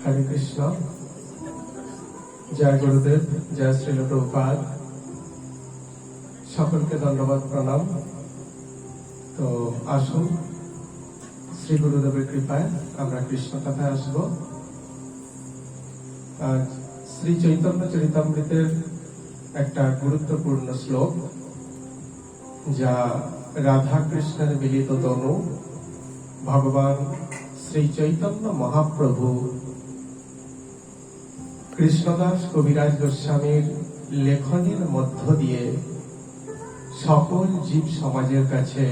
হরে কৃষ্ণ। জয় গুরুদেব, জয় শ্রীল প্রভুপাদ। সকলকে ধন্যবাদ, প্রণাম। তো আসুন, শ্রী গুরুদেবের কৃপায় আমরা কৃষ্ণ কথায় আসব। আজ শ্রী চৈতন্য চরিতামৃতের একটা গুরুত্বপূর্ণ শ্লোক, যা রাধা কৃষ্ণের মিলিত তনু ভগবান শ্রী চৈতন্য মহাপ্রভু কৃষ্ণদাস কবিরাজ গোস্বামীর লেখনের মধ্য দিয়ে সকল জীব সমাজের কাছে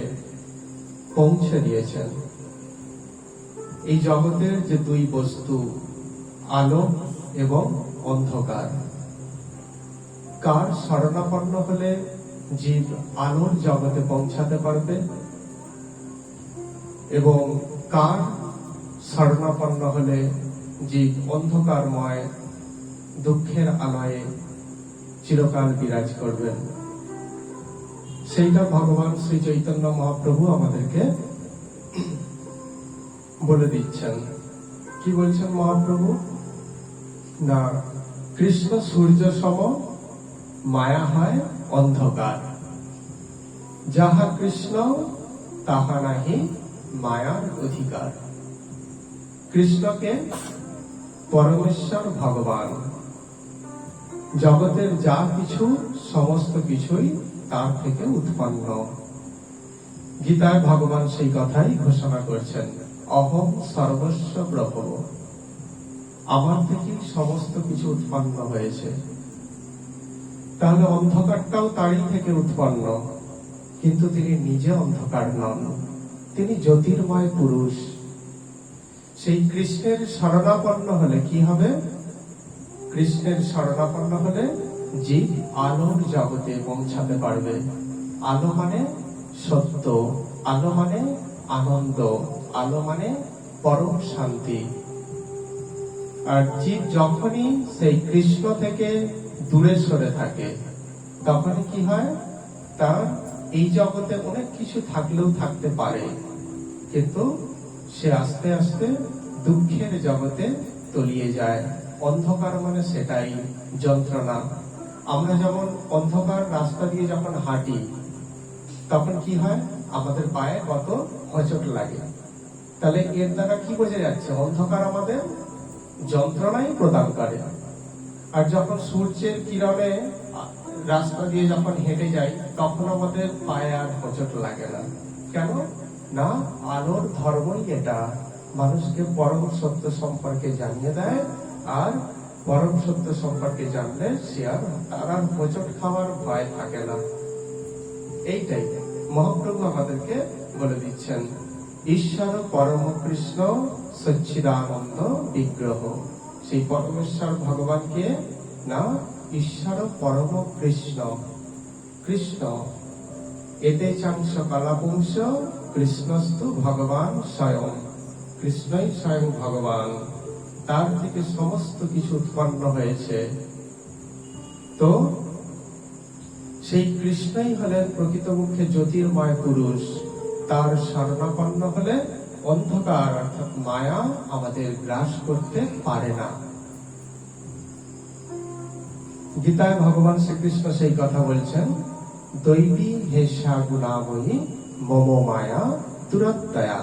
পৌঁছে দিয়েছেন। এই জগতের যে দুই বস্তু, আলো এবং অন্ধকার, কার শরণাপন্ন হলে জীব আলোর জগতে পৌঁছাতে পারবে এবং কার শরণাপন্ন হলে জীব অন্ধকারময় দুঃখের আলয়ে চিরকাল বিরাজ করবেন, সেইটা ভগবান শ্রী চৈতন্য মহাপ্রভু আমাদেরকে বলে দিচ্ছেন। কি বলছেন মহাপ্রভু? না, কৃষ্ণ সূর্য সম, মায়া হয় অন্ধকার। যাহা কৃষ্ণ তাহা নাহি মায়ার অধিকার। কৃষ্ণকে পরমেশ্বর ভগবান, জগতের যা কিছু সমস্ত কিছুই তার থেকে উৎপন্ন। গীতায় ভগবান সেই কথাই ঘোষণা করছেন, অহং সর্বস্ব প্রভব। আমার থেকেই সমস্ত কিছু উৎপন্ন হয়েছে। তাহলে অন্ধকারটাও তারই থেকে উৎপন্ন, কিন্তু তিনি নিজে অন্ধকার নন, তিনি জ্যোতির্ময় পুরুষ। সেই কৃষ্ণের শরণাপন্ন হলে কি হবে? কৃষ্ণের শরণাপন্ন হলে জীব আলোর জগতে পৌঁছাতে পারবে। আলো মানে সত্য, আলো মানে আনন্দ, আলো মানে পরম শান্তি। আর জীব যখনই সেই কৃষ্ণ থেকে দূরে সরে থাকে, তখনই কি হয়? তার এই জগতে অনেক কিছু থাকলেও থাকতে পারে, কিন্তু সে আস্তে আস্তে দুঃখের জগতে তলিয়ে যায়। অন্ধকার মানে সেটাই, যন্ত্রণা। আমরা যেমন অন্ধকার রাস্তা দিয়ে যখন হাঁটি, তখন কি হয়? আমাদের পায়ে কত হোঁচট লাগে। তাহলে এর দ্বারা কি বোঝা যাচ্ছে? অন্ধকার আমাদের যন্ত্রণাই প্রদান করে। আর যখন সূর্যের কিরণে রাস্তা দিয়ে যখন হেঁটে যাই, তখন আমাদের পায়ে আর হোঁচট লাগে না। কেন? না, আলোর ধর্মই এটা, মানুষকে পরম সত্য সম্পর্কে জানিয়ে দেয়। আর পরম সত্য সম্পর্কে জানলে সে আর তার আর হোঁচট খাওয়ার ভয় থাকে না। এইটাই মহাপ্রভু আমাদেরকে বলে দিচ্ছেন। ঈশ্বর পরম কৃষ্ণ সচ্চিদানন্দ বিগ্রহ। সেই পরমেশ্বর ভগবানকে না, ঈশ্বর পরম কৃষ্ণ। কৃষ্ণ এতে চাংশ কলাপুংস কৃষ্ণস্তু ভগবান স্বয়ং। কৃষ্ণই স্বয়ং ভগবান, তার থেকে সমস্ত কিছু উৎপন্ন হয়েছে। তো সেই কৃষ্ণই হলেন প্রকৃতপক্ষে জ্যোতির্ময় পুরুষ। তার শরণাপন্ন হলে অন্ধকার অর্থাৎ মায়া আমাদের গ্রাস করতে পারে না। গীতায় ভগবান শ্রীকৃষ্ণ সেই কথা বলছেন, দৈবী হেষা গুণাময়ী মম মায়া দুরত্যয়া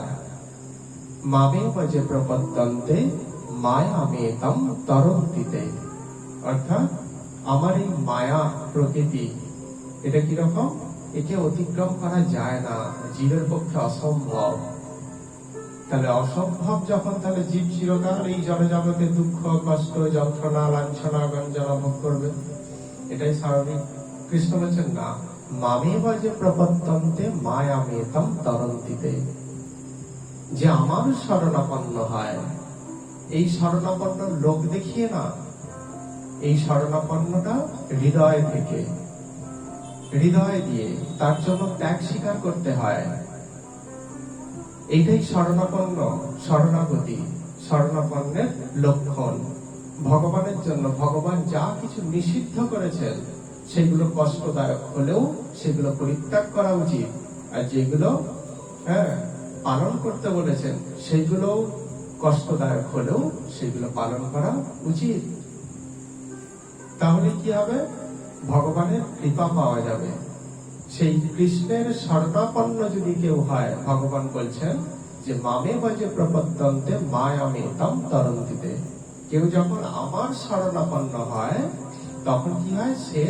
মামে যে প্রপদ্যন্তে মায়া মেতম তরন্তিতে। অর্থাৎ আমার এই মায়া প্রকৃতি, এটা কিরকম? একে অতিক্রম করা যায় না, জীবের পক্ষে অসম্ভব। তাহলে অসম্ভব যখন, তাহলে জীব চিরকাল এই জড়জগতে দুঃখ, কষ্ট, যন্ত্রণা, লাঞ্ছনা, গঞ্জনা ভোগ করবে। এটাই স্বাভাবিক। কৃষ্ণ বলছেন না, মামে যে প্রপদ্যন্তে মায়া মেতম তরন্তিতে। যে আমার শরণাপন্ন হয়, এই শরণাপন্ন লোক দেখিয়ে না, এই শরণাপন্নটা হৃদয় থেকে, হৃদয় দিয়ে, তার জন্য ত্যাগ স্বীকার করতে হয়। এইটাই শরণাপন্ন, শরণাগতি, শরণাপন্নের লক্ষণ। ভগবানের জন্য ভগবান যা কিছু নিষিদ্ধ করেছেন, সেগুলো কষ্টদায়ক হলেও সেগুলো পরিত্যাগ করা উচিত। আর যেগুলো পালন করতে বলেছেন, সেগুলো কষ্টদায়ক হলেও সেগুলো পালন করা উচিত। তাহলে কি হবে? ভগবানের কৃপা পাওয়া যাবে। সেই কৃষ্ণের শরণাপন্ন যদি কেউ হয়, ভগবান বলছেন যে মামে বাজে প্রপদ্যন্তে মায়ামেতাম তরন্তিতে। কেউ যখন আমার শরণাপন্ন হয় তখন কি হয়? সে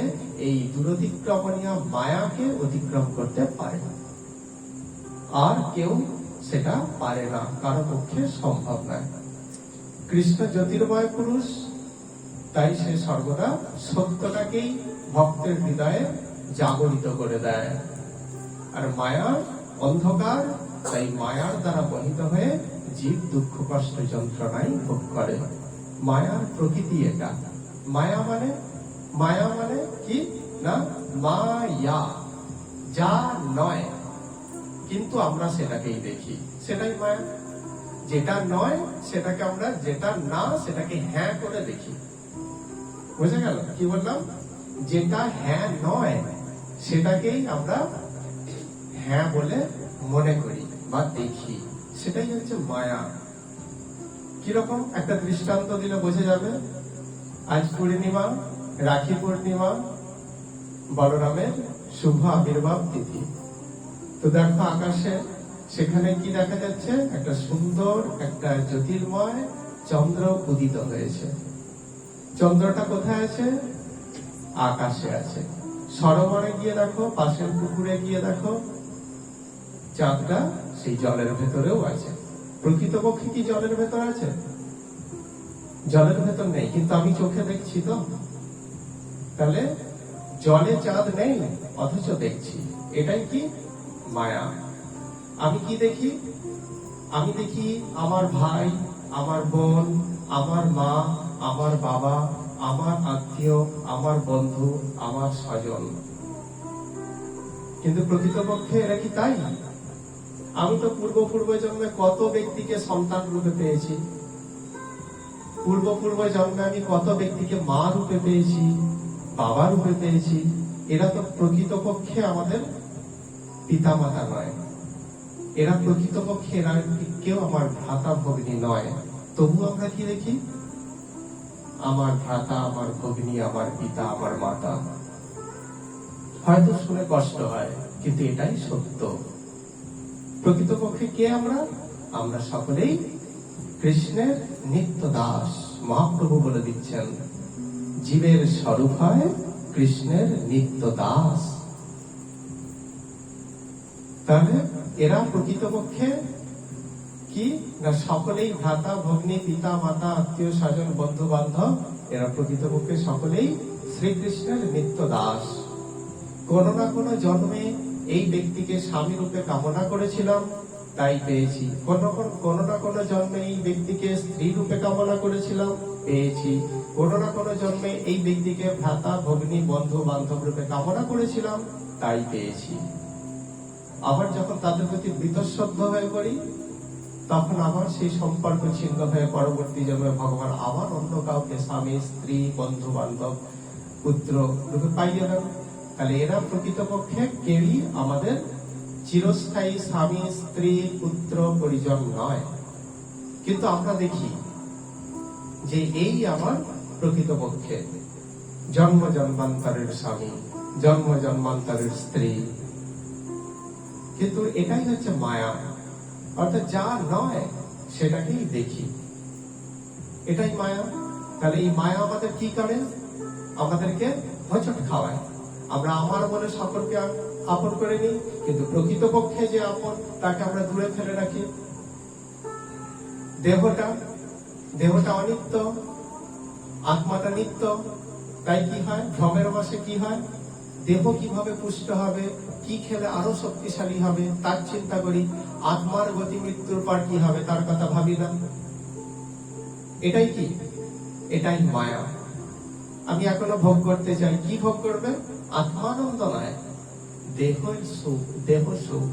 এই দুরতিক্রমণীয় মায়াকে অতিক্রম করতে পারে। আর কেউ সেটা পারে না, কারো পক্ষে সম্ভব নয়। কৃষ্ণ জ্যোতির্ময় পুরুষ, তাই সে সর্বদা সত্যটাকেই ভক্তের হৃদয়ে জাগরিত করে দেয়। আর মায়া অন্ধকার, তাই মায়ার দ্বারা বহিত হয়ে জীব দুঃখ কষ্ট যন্ত্রণাই ভোগ করে। মায়ার প্রকৃতি এটা। মায়া মানে কি না? মায়া, যা নয় কিন্তু আমরা সেটাকেই দেখি, সেটাই মায়া। যেটা নয় সেটাকে আমরা, যেটা না সেটাকে হ্যাঁ করে দেখি। বুঝে গেল কি বললাম? যেটা হ্যাঁ নয় সেটাকেই আমরা হ্যাঁ বলে মনে করি বা দেখি, সেটাই হচ্ছে মায়া। কিরকম? একটা দৃষ্টান্ত দিলে বোঝা যাবে। আজ পূর্ণিমা, রাখি পূর্ণিমা, বলরামের শুভ আবির্ভাব তিথি। তো দেখো আকাশে, সেখানে কি দেখা যাচ্ছে? একটা সুন্দর, একটা জ্যোতির্ময় চন্দ্র উদিত হয়েছে। চন্দ্রটা কোথায় আছে? আকাশে আছে। সরোবরে গিয়ে দেখো, পাশের পুকুরে গিয়ে দেখো, চাঁদটা সেই জলের ভেতরেও আছে। প্রকৃতপক্ষে কি জলের ভেতর আছে? জলের ভেতর নেই, কিন্তু আমি চোখে দেখছি তো। তাহলে জলে চাঁদ নেই, অথচ দেখছি। এটাই কি? মায়া। আমি কি দেখি? আমি দেখি আমার ভাই, আমার বোন, আমার মা, আমার বাবা, আমার আত্মীয়, আমার বন্ধু, আমার স্বজন। কিন্তু প্রকৃতপক্ষে এরা কি তাই? আমি তো পূর্ব জন্মে কত ব্যক্তিকে সন্তান রূপে পেয়েছি। পূর্ব জন্মে আমি কত ব্যক্তিকে মা রূপে পেয়েছি, বাবা রূপে পেয়েছি। এরা তো প্রকৃতপক্ষে আমাদের পিতা মাতা নয়। এরা প্রকৃতপক্ষে, এরা কেউ আমার ভ্রাতা ভগ্নী নয়। তবু আমরা কি দেখি? আমার ভ্রাতা, আমার ভগ্নী, আমার পিতা, আমার মাতা। হয়তো শুনে কষ্ট হয়, কিন্তু এটাই সত্য। প্রকৃতপক্ষে কে আমরা? আমরা সকলেই কৃষ্ণের নিত্য দাস। মহাপ্রভু বলে দিচ্ছেন, জীবের স্বরূপ হয় কৃষ্ণের নিত্য দাস। তাহলে এরা প্রকৃতপক্ষে কি না? সকলেই ভ্রাতা ভগ্নী, পিতা মাতা, আত্মীয় স্বজন, বন্ধু বান্ধব। এরা প্রকৃতপক্ষে সকলেই শ্রীকৃষ্ণের নিত্য দাস। কোন না কোন জন্মে এই ব্যক্তিকে স্বামী রূপে কামনা করেছিলাম, তাই পেয়েছি। কোন না কোন জন্মে এই ব্যক্তিকে স্ত্রী রূপে কামনা করেছিলাম, পেয়েছি। কোন না কোন জন্মে এই ব্যক্তিকে ভ্রাতা ভগ্নী, বন্ধু বান্ধব রূপে কামনা করেছিলাম, তাই পেয়েছি। আবার যখন তাদের প্রতি বীতশ্রদ্ধ হয়ে পড়ি, তখন আবার সেই সম্পর্ক ছিন্ন হয়ে পরবর্তী জন্মে ভগবান আবার অন্য কাউকে স্বামী, স্ত্রী, বন্ধু বান্ধব, পুত্র রূপে পাইয়ে দেন। তাহলে এরা প্রকৃতপক্ষে কেউই আমাদের চিরস্থায়ী স্বামী, স্ত্রী, পুত্র, পরিজন নয়। কিন্তু আমরা দেখি যে এই আমার প্রকৃতপক্ষে জন্ম জন্মান্তরের স্বামী, জন্ম জন্মান্তরের স্ত্রী। কিন্তু এটাই হচ্ছে মায়া। অর্থাৎ যা নয় সেটাকেই দেখি, এটাই মায়া। তাহলে এই মায়া আমাদের কি করে? আমাদেরকে হোঁচট খাওয়ায়। আমরা আমার বলে সকলকে আপন করে নিই, কিন্তু প্রকৃতপক্ষে যে আপন তাকে আমরা দূরে ফেলে রাখি। দেহটা অনিত্য, আত্মাটা নিত্য। তাই কি হয়? ভ্রমের বশে কি হয়? দেহ কিভাবে পুষ্ট হবে, কি খেলে আরো শক্তিশালী হবে, তার চিন্তা করি। আত্মার গতি মৃত্যুর পর কি হবে তার কথা ভাবি না। এটাই কি? এটাই মায়া। আমি এখনো ভোগ করতে চাই। কি ভোগ করবে? আত্মানন্দ নয়, দেহ সুখ,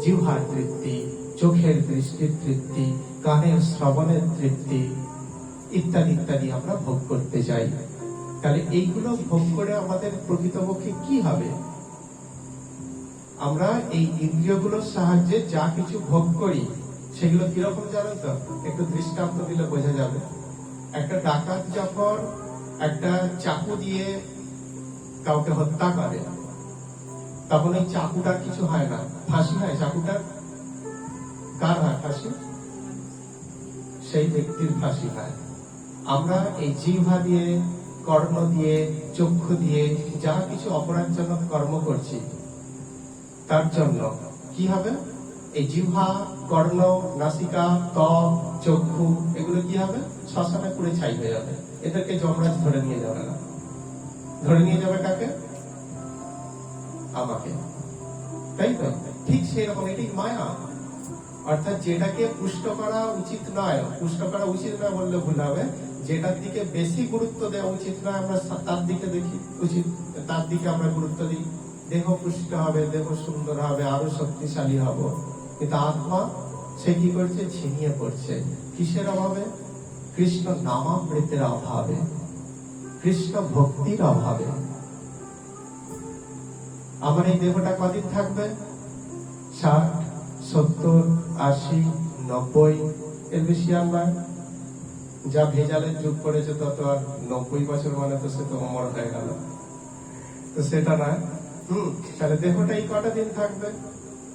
জিহ্বার তৃপ্তি, চোখের দৃষ্টির তৃপ্তি, কানের শ্রবণের তৃপ্তি, ইত্যাদি ইত্যাদি আমরা ভোগ করতে চাই। তাহলে এইগুলো ভোগ করে আমাদের প্রকৃতপক্ষে কি হবে? আমরা এই ইন্দ্রিয়গুলোর সাহায্যে যা কিছু ভোগ করি, সেগুলো কিরকম জানেন তো? একটু দৃষ্টান্ত দিলে বোঝা যাবে। একটা ডাকাত যখন একটা চাকু দিয়ে কাউকে হত্যা করে, তখন ওই চাকুটার কিছু হয় না, ফাঁসি হয়। চাকুটার কার হয় ফাঁসি? সেই ব্যক্তির ফাঁসি হয়। আমরা এই জিহ্বা দিয়ে, কর্ণ দিয়ে, চক্ষু দিয়ে যা কিছু অপরাধজনক কর্ম করছি, তার জন্য কি হবে? এই জিহ্বা, কর্ণ, নাসিকা, ত্বক, চক্ষু এগুলো কি হবে? শ্মশানে পুড়ে ছাই হয়ে যাবে। এদেরকে যমরাজ ধরে নিয়ে যাবে না। ধরে নিয়ে যাবে কাকে? আমাকে, তাই তো? ঠিক সেই রকম এটি মায়া। অর্থাৎ যেটাকে পুষ্ট করা উচিত নয়, পুষ্ট করা উচিত নয় বললে ভুল হবে, যেটার দিকে বেশি গুরুত্ব দেওয়া উচিত নয় আমরা তার দিকে দেখি উচিত, তার দিকে আমরা গুরুত্ব দিই। দেহ পুষ্ট হবে, দেহ সুন্দর হবে, আরো শক্তিশালী হব, কিন্তু আত্মা সে কি করছে? ছিনিয়ে পড়ছে। কিসের অভাবে? কৃষ্ণ নামামৃতের অভাবে, কৃষ্ণ ভক্তির অভাবে। আমার এই দেহটা কদিন থাকবে? 60, 70, 80, 90, এর বেশি আর নয়। যা ভেজালের যুগ পড়েছে তত আর 90 বছর মানে তো সে তো অমর হয়ে গেল, তো সেটা নয়। তাহলে দেহটা এই কটা দিন থাকবে,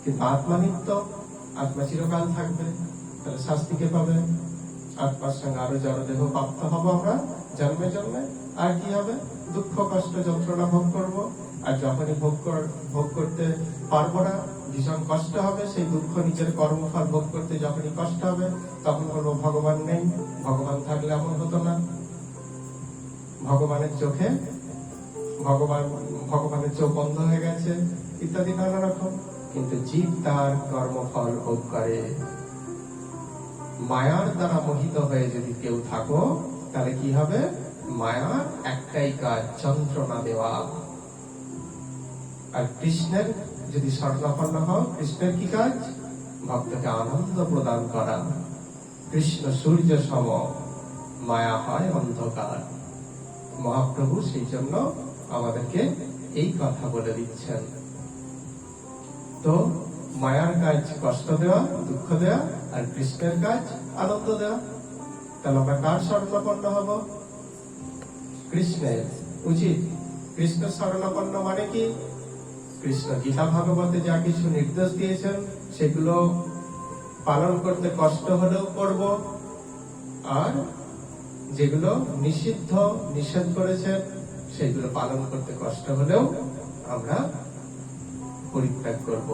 কিন্তু আত্মা নিত্য, আত্মা চিরকাল থাকবে। তাহলে শাস্তিকে পাবে, আত্মার সঙ্গে আরো জড় দেহ প্রাপ্ত হবো আমরা জন্মে জন্মে। আর কি হবে? দুঃখ, কষ্ট, যন্ত্রণা ভোগ করব। আর যখনই ভোগ করতে পারবো না, ভীষণ কষ্ট হবে। সেই দুঃখ নিজের কর্মফল ভোগ করতে যখনই কষ্ট হবে, তখন বলবো ভগবান নেই। ভগবান থাকলে এমন হতো না। ভগবানের চোখে ভগবানের চোখ বন্ধ হয়ে গেছে, ইত্যাদি নানা রকম। কিন্তু জীব তার কর্মফল ভোগ করে। মায়ার দ্বারা মোহিত হয়ে যদি কেউ থাকো, তাহলে কি হবে? মায়ার একটাই কাজ, যন্ত্রণা দেওয়া। আর কৃষ্ণের যদি শরণাপন্ন হও, কৃষ্ণের কি কাজ? ভক্তকে আনন্দ প্রদান করা। কৃষ্ণ সূর্য সম, মায়া হয় অন্ধকার। মহাপ্রভু সেই জন্য আমাদেরকে এই কথা বলে দিচ্ছেন। তো মায়ার কাজ কষ্ট দেওয়া, দুঃখ দেওয়া, আর কৃষ্ণের কাজ আনন্দ দেওয়া। তাহলে আমরা কার শরণাপন্ন হব? কৃষ্ণের। উচিত কৃষ্ণ শরণাপন্ন মানে কি? কৃষ্ণ গীতা ভাগবতে যা কিছু নির্দেশ দিয়েছেন সেগুলো পালন করতে কষ্ট হলেও করব, আর যেগুলো নিষিদ্ধ, নিষেধ করেছেন সেগুলো পালন করতে কষ্ট হলেও আমরা পরিত্যাগ করব।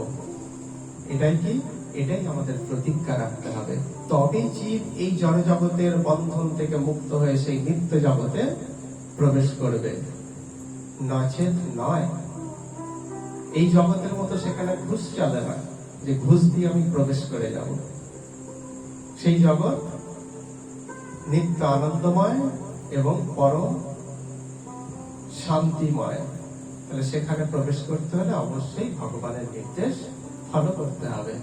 এটাই কি? এটাই আমাদের প্রতিজ্ঞা রাখতে হবে। তবেই জীব এই জড় জগতের বন্ধন থেকে মুক্ত হয়ে সেই নিত্য জগতে প্রবেশ করবে, নচেত নয়। এই জগতের মতো সেখানে ঘুষ চলে না, যে ঘুষ দিয়ে আমি প্রবেশ করে যাব। সেই জগৎ নিত্য আনন্দময় এবং পরম শান্তিময়। তাহলে সেখানে প্রবেশ করতে হলে অবশ্যই ভগবানের নির্দেশ ফলো করতে হবে,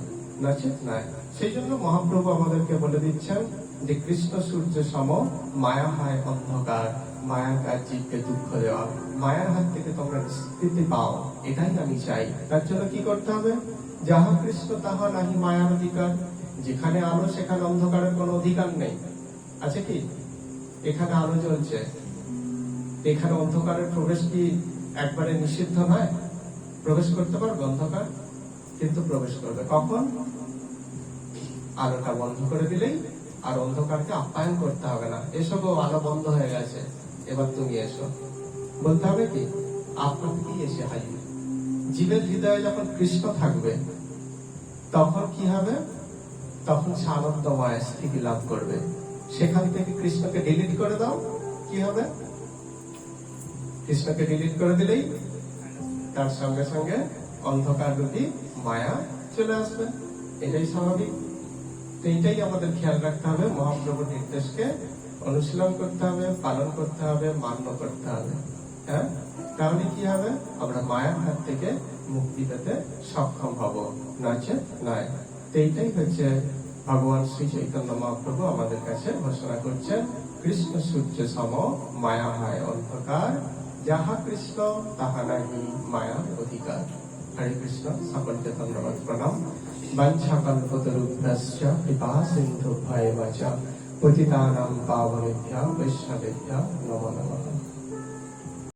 নচেত নয়। সেই জন্য মহাপ্রভু আমাদেরকে বলে দিচ্ছেন যে কৃষ্ণ সূর্য সম, মায়া হয় অন্ধকার। মায়ার কাজ জীবকে দুঃখ দেওয়া। মায়ার হাত থেকে তোমরা নিষ্কৃতি পাও, এটাই আমি চাই। তার জন্য কি করতে হবে? যাহা কৃষ্ণ তাহা নাহি মায়ার অধিকার। যেখানে আলো সেখানে অন্ধকারের কোনো অধিকার নেই, আছে কি? এখানে আলো জ্বলছে, এখানে অন্ধকারের প্রবেশ কি একবারে নিষিদ্ধ নয়? প্রবেশ করতে পারবে অন্ধকার, কিন্তু প্রবেশ করবে কখন? আলোটা বন্ধ করে দিলেই। আর অন্ধকারকে আপ্যায়ন করতে হবে না, এসো গো আলো বন্ধ হয়ে গেছে, এবার তুমি এসো বলতে হবে কি? আপনার থেকেই এসে হাজির। জীবের হৃদয়ে যখন কৃষ্ণ থাকবে তখন কি হবে? তখন সে আনন্দময় স্থিতি লাভ করবে। সেখান থেকে কৃষ্ণকে ডিলিট করে দাও, কি হবে? কৃষ্ণকে ডিলিট করে দিলেই তার সঙ্গে সঙ্গে অন্ধকার রূপী মায়া চলে আসবে। এটাই স্বাভাবিক। তো এইটাই আমাদের খেয়াল রাখতে হবে। মহাপ্রভুর নির্দেশকে অনুশীলন করতে হবে, পালন করতে হবে, মান্য করতে হবে। হ্যাঁ, তাহলে কি হবে? আমরা মায়ার হাত থেকে মুক্তি পেতে সক্ষম হব, নচেত নয়। তো এইটাই হচ্ছে ভগবান শ্রী চৈতন্য মহাপ্রভু আমাদের কাছে ঘোষণা করছেন, কৃষ্ণ সূর্য সম, মায়া হয় অন্ধকার। যাহা কৃষ্ণ তাহা নাহি মায়ার অধিকার। হরে কৃষ্ণ। সকলকে ধন্যবাদ, প্রণাম। বাঞ্ছাকল্পতরুভ্যশ্চ কৃপা সিন্ধুভ্যেব চ পতিতানাং পাবনেভ্যো বৈষ্ণবেভ্যো নমো নমঃ।